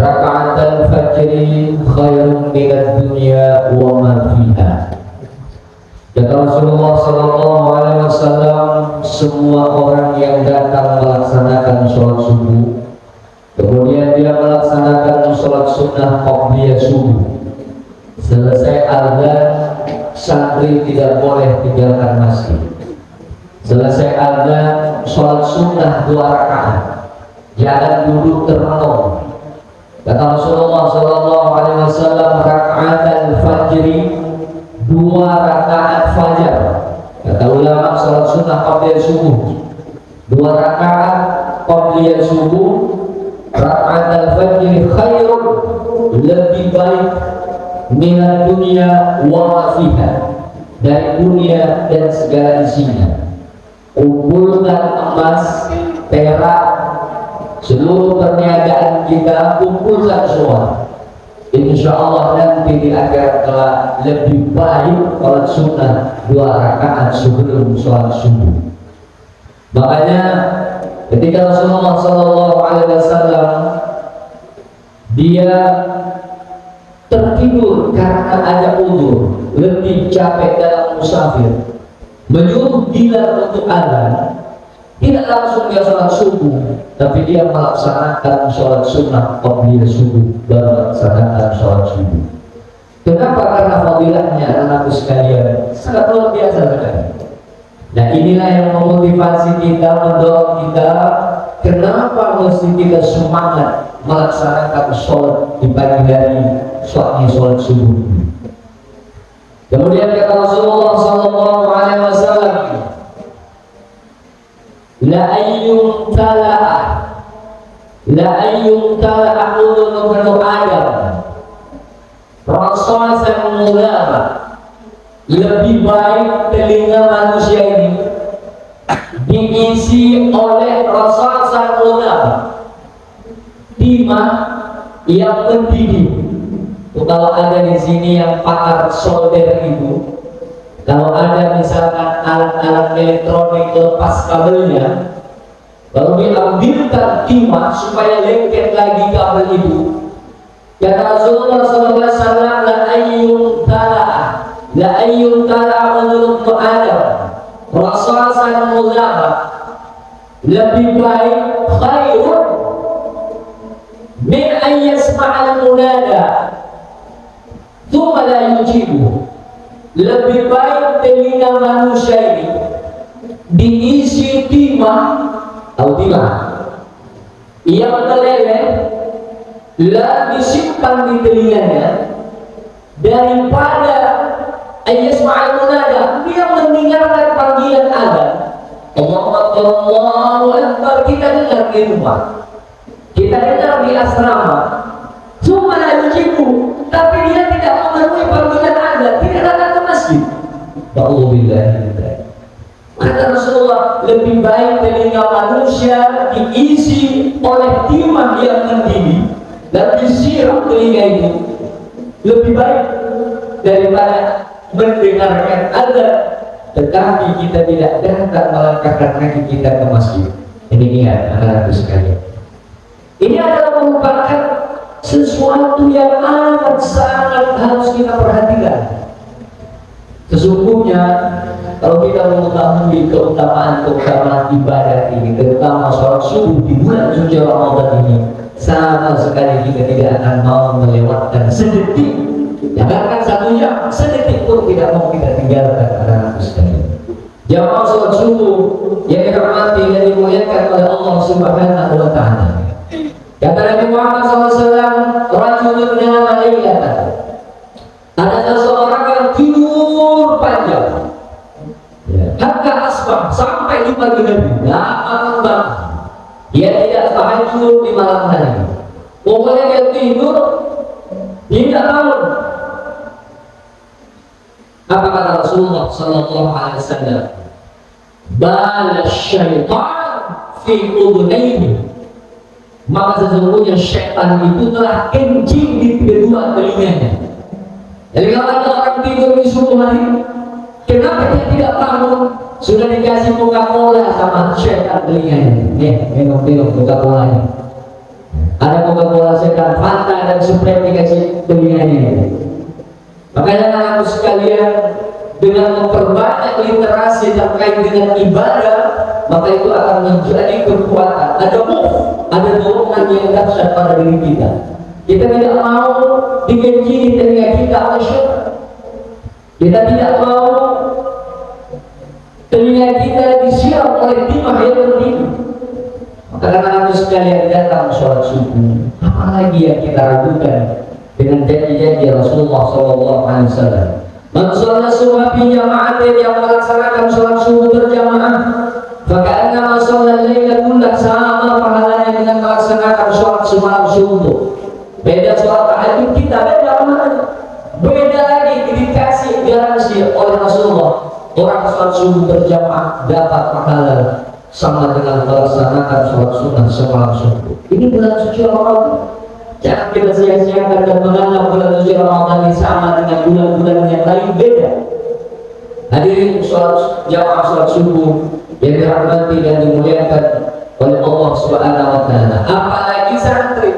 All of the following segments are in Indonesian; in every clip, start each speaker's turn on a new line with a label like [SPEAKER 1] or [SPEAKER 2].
[SPEAKER 1] Raka'atul fajri khairun minad dunya wa ma fiha. Kata Rasulullah sallallahu alaihi wasallam, semua orang yang datang melaksanakan sholat subuh, kemudian dia melaksanakan sholat sunnah qabliyah subuh, selesai azan, santri tidak boleh tinggalkan masjid. Selesai azan, sholat sunnah 2 rakaat, jangan duduk termenung. Kata Rasulullah sallallahu alaihi wasallam, raka'atul fajri, 2 rakaat fajar. Kata ulama, sholat sunnah qabliyah subuh 2 rakaat qabliyah subuh, raka'atul fajri khairun, lebih baik minat dunia wa ma fiha, dari dunia dan segala isinya. Kumpulkan emas, perak, seluruh perniagaan kita, kumpulkan semua. Insya Allah nanti di akhirat kelak lebih baik sholat sunnah 2 rakaat sebelum sholat subuh. Makanya ketika Rasulullah sallallahu alaihi wasallam dia tertidur karena ada uzur, lebih capek dalam musafir, menyuruh Bilal untuk azan, tidak langsung dia sholat subuh, tapi dia melaksanakan sholat sunnah qabliyah subuh, baru melaksanakan sholat subuh. Kenapa? Karena fadilahnya anak sekalian sangat luar biasa sekali. Nah, inilah yang memotivasi kita, mendorong kita, kenapa mesti kita semangat melaksanakan sholat di pagi hari, sholat subuh. Kemudian kata Rasulullah sallallahu alaihi wasallam, la ayyum tala'a ulun ibnu Adam rasasan mulama, lebih baik telinga manusia ini diisi oleh rasasan mulama, timah yang mendidih. Kalau ada di sini yang pakar solder itu, kalau ada misalkan alat-alat elektronik lepas kabelnya, kalau diambilkan timah supaya lengket lagi kabel itu, kata Rasulullah SAW, la ayyun tala'a menurut Adam rasasan mulama, lebih baik khairun min ayyasma'al munada thumma la yujibu, lebih baik telinga manusia ini diisi timah, tahu timah yang meleleh, lah disimpan di telinganya, daripada ayyasma'al munada, dia mendengarkan panggilan azan, Allahu Akbar, kita dengar di rumah, kita dengar di asrama, cuma la yujibu, tapi dia tidak memenuhi panggilan azan, tidak datang ke masjid. Kata Rasulullah, lebih baik telinga manusia diisi oleh timah yang mendidih dan disiram telinga itu, lebih baik daripada mendengarkan azan tetapi kita tidak datang melangkahkan kaki kita ke masjid. Ini dia anak-anakku sekalian, ini adalah merupakan sesuatu yang amat sangat harus kita perhatikan. Sesungguhnya kalau kita mengetahui keutamaan ibadah ini, terutama sholat subuh di bulan suci Ramadan ini, sama sekali kita tidak akan mau melewatkan sedetik, jangankan 1 jam, sedetik pun tidak mau kita tinggalkan anak-anak sekalian. Jamaah sholat subuh yang dirahmati dan dimuliakan oleh Allah Subhanahu wa Ta'ala. Kata Nabi Muhammad SAW, rajulun nama laylatan, ada seseorang yang tidur panjang, hatta asbah, sampai di pagi hari, lama banget. Dia tidak tahajud di malam hari, pokoknya dia tidur tidak bangun. Apa kata Rasulullah sallallahu alaihi wasallam? Bala syaitan fi udunaihi, maka sesungguhnya syaitan itu telah kencing di kedua telinganya. Jadi kalau ada orang tidur di subuh hari, kenapa dia tidak bangun? Sudah dikasih Coca-Cola sama syaitan telinganya. Nih, minum Coca-Cola nya. Ada Coca-Cola setan, Fanta anak-anak sekalian, dengan memperbanyak literasi terkait dengan ibadah, maka itu akan menjadi kekuatan. Ada ada dorongan yang dahsyat pada diri kita. Kita tidak mau dibenci di telinga kita oleh syaitan. Kita tidak mau telinga kita disiram oleh timah yang berdiri. Maka anak-anak sekalian, datang sholat subuh, apalagi yang kita ragukan dengan janji-janji Rasulullah SAW. Man sholat subuh fi jama'atin, yang melaksanakan sholat subuh berjamaah, faka'annama sholat laila kullah, sama pahalanya dengan melaksanakan sholat semalam subuh. Beda sholat tahajud kita, beda pahalanya. Beda lagi, dikasih garansi oleh Rasulullah, orang sholat subuh berjamaah dapat pahala sama dengan melaksanakan sholat sunnah semalam subuh. Ini bulan suci Ramadan. Jangan kita sia-siakan dan menganggap bulan suci Ramadan ini sama dengan bulan-bulan yang lain, beda. Hadirin sholat jamaah sholat subuh yang dirahmati dan dimuliakan oleh Allah Subhanahu wa taala. Apalagi santri.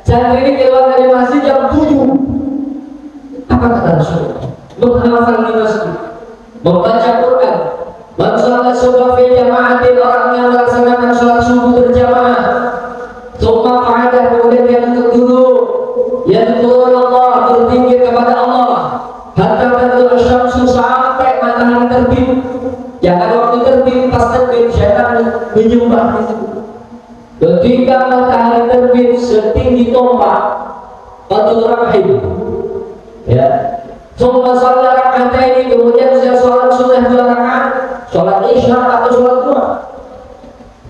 [SPEAKER 1] Santri ini keluar dari masjid jam 7. Apa kata Rasulullah? Menghafal di masjid, membaca Quran. Man sholat subuh fi jama'atin, orang yang melaksanakan sholat subuh berjamaah. Summa qa'ada, kemudian dia duduk dulu, yadhkurun Allah, berzikir kepada Allah, hatta tadlu syamsu, sampai matahari terbit. Jangan waktu terbit, pas terbit syaitan menyembah di situ. Ketika matahari terbit setinggi tombak, Fatul Rahim, ya. Summa shalla rak'ataini, kemudian saya sholat sunnah 2 rakaat, sholat isya atau sholat duha.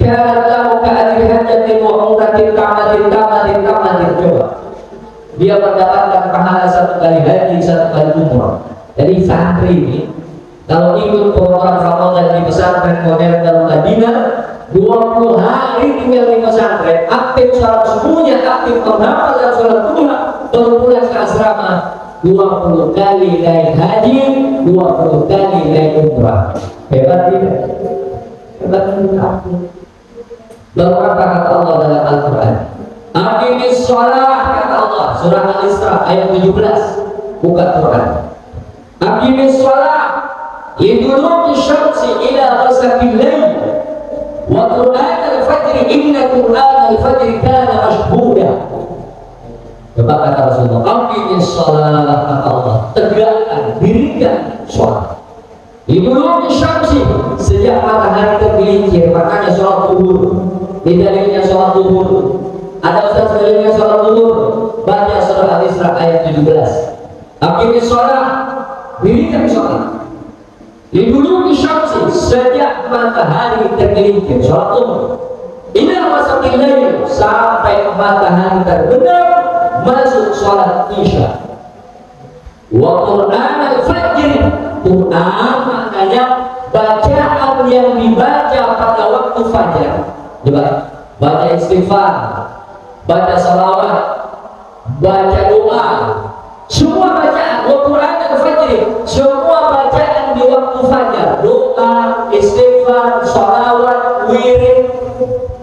[SPEAKER 1] Kanat lahu ka'adri hajatin wa umratin ka'amatin. Coba, dia mendapatkan pahala 1 kali haji, 1 kali umrah. Jadi santri ini kalau ikut program Ramadan di pesantren modern Darul Madinah, 20 hari tinggal di pesantren, aktif sholat subuhnya, aktif menghafal dan sholat duha, baru pulang ke asrama. 20 kali naik haji, 20 kali naik umrah. Hebat tidak? Hebat tidak? Lalu apa kata Allah dalam Al-Quran? Aqimis sholah, kata Allah, surah Al-Isra ayat 17. Buka Quran. Aqimis sholah liduluki syamsi ila ghasaqil lail wa Qur'an al-fajri, inna Qur'an al-fajri kana mashhuda. Coba kata Rasulullah, aqimis sholah, kata Allah, tegakkan, dirikan sholat. Liduluki syamsi, sejak matahari tergelincir, makanya sholat zuhur. Di dalilnya sholat zuhur. Ada ustaz dalilnya sholat zuhur, baca surah Al-Isra ayat 17. Aqimis sholat, dirikan sholat. Liduluki syamsi, sejak matahari tergelincir, sholat zuhur. Ila ghasaqil lail, sampai matahari terbenam, masuk sholat isya. Wa Qur'an al-fajr, Quran maknanya bacaan yang dibaca pada waktu fajar. Coba baca istighfar, baca salawat, baca doa, semua bacaan. Wa Qur'an al-fajr, semua bacaan di waktu fajar, doa, istighfar, salawat, wirid.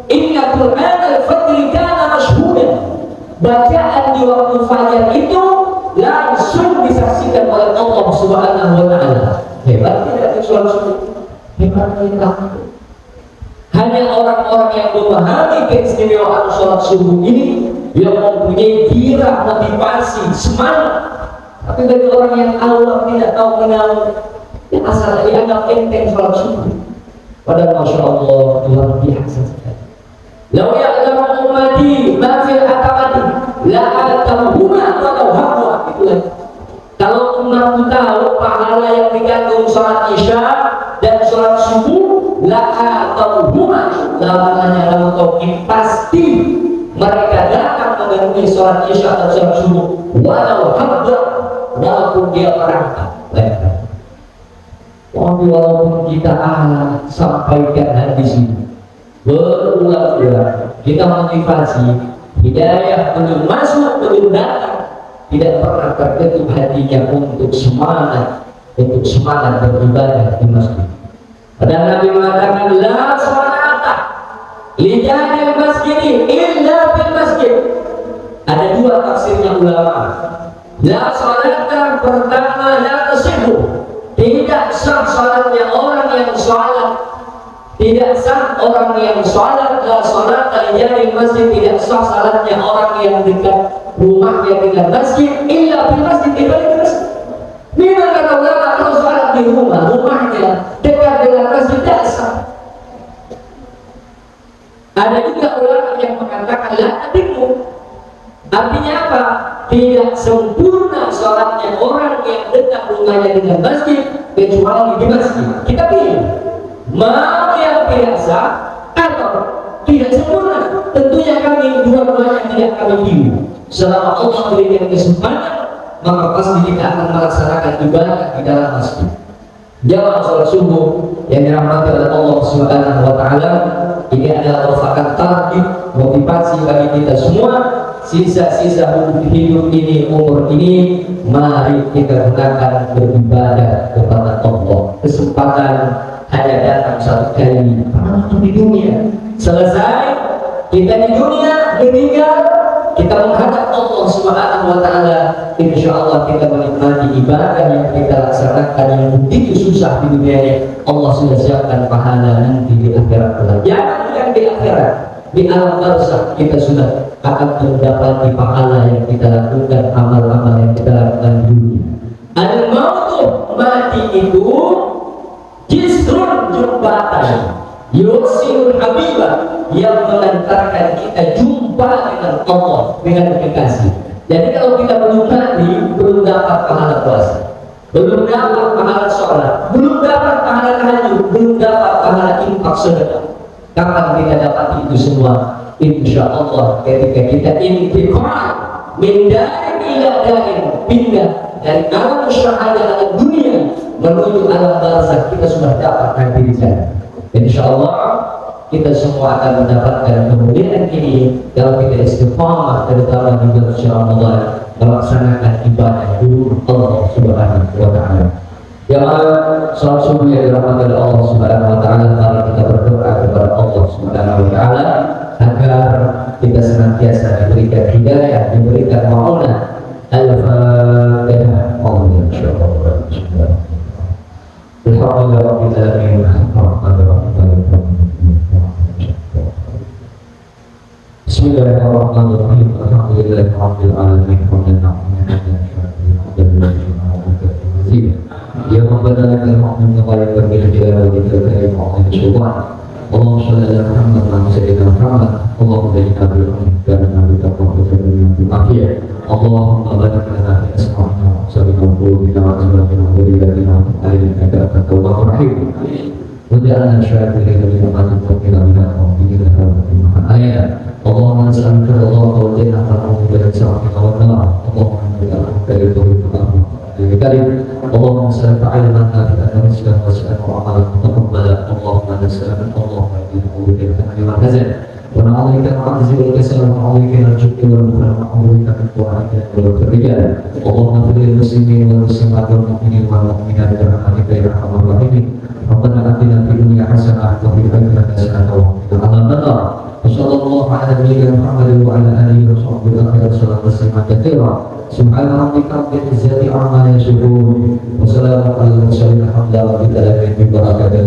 [SPEAKER 1] Inna Qur'an al-fajr kana mashhuda. Bacaan di waktu fajar itu langsung disaksikan oleh Allah Subhanahu wa taala. Hebat tidak sholat subuh? Hebat tidak? Hanya orang-orang yang memahami keistimewaan sholat subuh ini yang mempunyai gairah, motivasi, semangat. Tapi bagi orang yang awam tidak tahu mengenal, yang asal dianggap enteng sholat subuh. Padahal Masya Allah, luar biasa sekali. Lau ya'lamu ummati ma fil atamati la'atamhuma walau habwa. Itulah, kalau umatku tahu pahala yang dikandung sholat isya dan sholat subuh, la'atamhuma, lawannya lalu tauhid, pasti mereka datang memenuhi sholat isya dan sholat subuh walau habwa, walaupun dia merangkak. Walaupun kita sampaikan hadis ini berulang-ulang, kita motivasi, hidayah belum masuk, belum datang, tidak pernah terketuk hatinya untuk semangat beribadah di masjid. Padahal Nabi mengatakan la sholata li jahil masjid illa fil masjid. Ada 2 tafsirnya ulama. La salata pertama la tasihhu, tidak sah salatnya orang yang salat, tidak sah orang yang salat. La salata di masjid, tidak sah salatnya orang yang dekat rumahnya dengan masjid, illa di masjid, kecuali di masjid. Memang kata ulama kalau salat di rumahnya dekat dengan masjid tidak sah. Ada juga ulama yang mengatakan la tatimu, artinya apa? Tidak sempurna sholatnya orang yang dekat rumahnya dengan masjid kecuali di masjid. Kita pilih mau yang tidak sah atau tidak sempurna. Tentunya kami dua-duanya tidak kami pilih. Selama Allah memberikan kesempatan, maka pasti kita akan melaksanakan ibadah di dalam masjid. Jamaah sholat subuh yang dirahmati oleh Allah Subhanahu wa Ta'ala, ini adalah merupakan target motivasi bagi kita semua. Sisa-sisa hidup ini, umur ini, mari kita gunakan beribadah kepada Allah. Kesempatan hanya datang satu kali, di dunia. Selesai kita di dunia, meninggal, kita menghadap Allah Subhanahu wa Ta'ala. Insya Allah kita menikmati ibadah yang kita laksanakan yang begitu susah di dunia ini. Allah sudah siapkan pahala nanti di akhirat kelak. Jangan di akhirat, di alam barzakh kita sudah akan mendapati pahala yang kita lakukan, amal-amal yang kita lakukan di dunia. Al-mautu, mati itu jisrun, jembatan, yusilul habibah, yang mengantarkan kita jumpa dengan Allah, dengan kekasih. Jadi kalau kita belum mati, belum dapat pahala puasa, belum dapat pahala sholat, belum dapat pahala tahajud, belum dapat pahala infak sedekah. Kapan kita dapat itu semua? Insya Allah ketika kita intiqal min darin ila darin, pindah dari alam syahadah alam dunia menuju alam barzakh, kita sudah dapat nanti di sana. Insya Allah kita semua akan mendapatkan kemuliaan ini kalau kita istiqamah, terutama di bulan Ramadan, melaksanakan ibadah dulu Allah Subhanahu wa Ta'ala. Jamaah salat subuh yang dirahmati oleh Allah Subhanahu wa Ta'ala, mari kita berdoa kepada Allah Subhanahu wa Ta'ala agar kita senantiasa diberikan hidayah, diberikan ma'unah. Al-Fatihah. Bismillahirrahmanirrahim. Alhamdulillahirabbil alamin. Ya Rabbana lakal hamdu kama yanbaghi li jalali wajhika wa 'azimi sultanik. Allahumma shalli ala Muhammad wa ala sayyidina Muhammad. Allahumma bayyinna bil ilmi wa bil taqwa wa bil afiyah. Allahumma barik lana fi asma'ina wa absarina wa qulubina wa azwajina wa dhurriyyatina wa qurrata a'yunin innaka tawwabur rahim. Waj'alna syakirina liman tuqina min al-mu'minina wa ayat. Allahumma nas'aluka ridhaka wal jannata wa a'udzu bika min nar. Allahumma ij'alna dari taufiqika Karim. Allahumma salli ala nabiyyina Muhammad wa sallam wa ala muqabbala. Allahumma nas'aluka Allahumma na'udzu bika min al-hazan wa na'udzu bika min al-'ajzi wal kasal wa na'udzu bika min al-jubni wal bukhli wa na'udzu bika min al-'adati wal rijal. Allahumma ighfir lil muslimin wal muslimat wal mu'minin wal mu'minat bi rahmatika ya arhamar rahimin. Rabbana atina fid dunya hasanah wa fil akhirati hasanah wa qina adzaban nar. Wassallallahu ala nabiyyina Muhammad wa ala alihi wa sahbihi wa sallam. Subhana rabbika rabbil izzati amma yasifun wa salamun alal mursalin walhamdulillahi rabbil alamin.